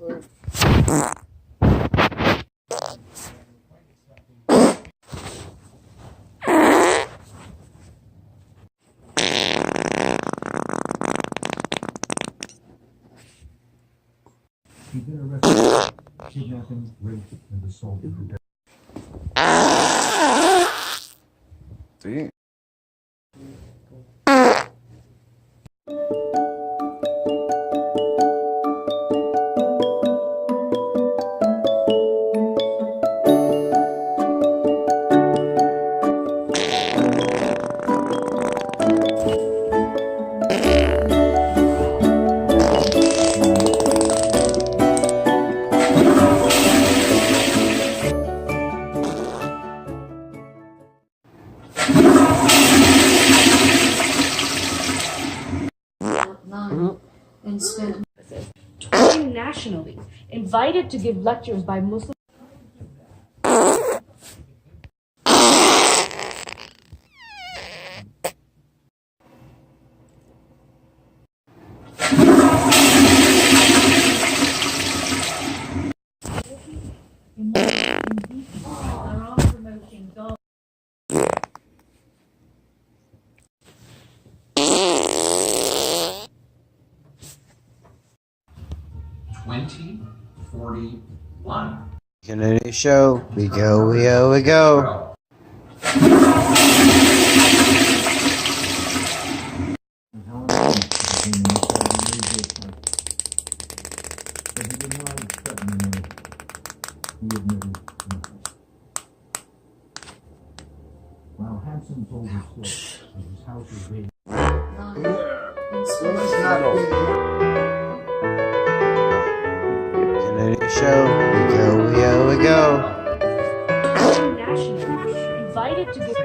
He's been arrested, kidnapping, rape, and assault. See? And spent touring nationally, invited to give lectures by Muslim. Promoting God. Community show. We go, we go, we go. While Hanson told his story, his house was raided. Community show. We go, we go, we go. National, invited to give.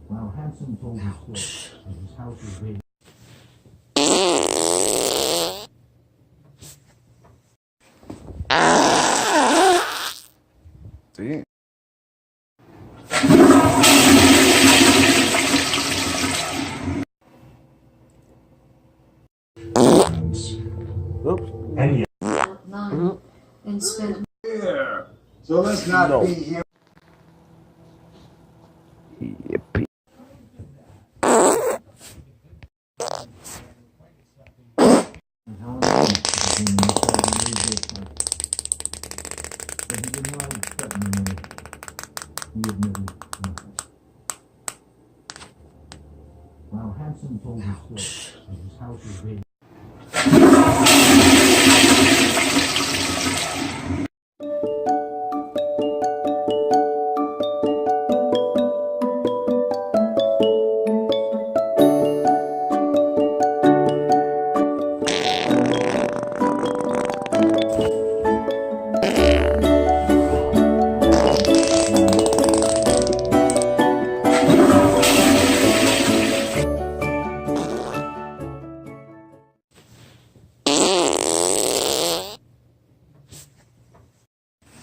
While Hanson told his story, his house was raided. See? Oops. And spent. Here. So let's not be here. Yippee. While Hanson told his story, his house was raided.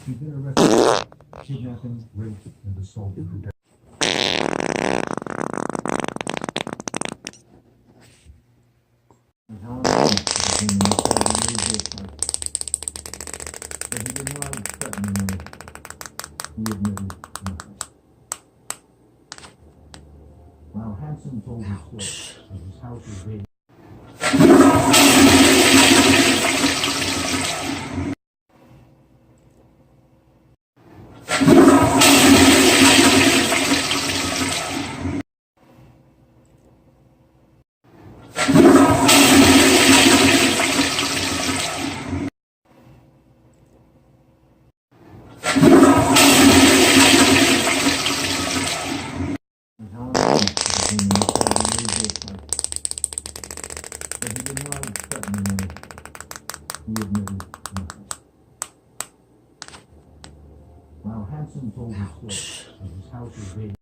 He's been arrested, kidnapping, rape, and assault. While Hanson told his story, his house was raided. He admitted nothing. While Hanson told his story of his house was raided.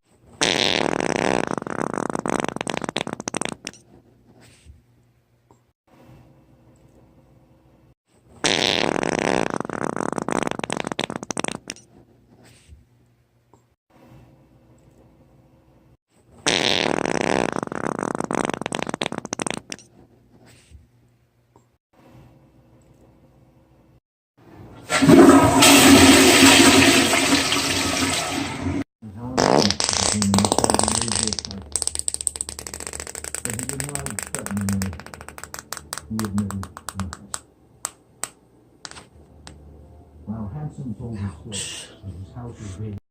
And how became an extraordinary but he did not expect me. He admitted nothing. While Hanson told his story of his house was raided.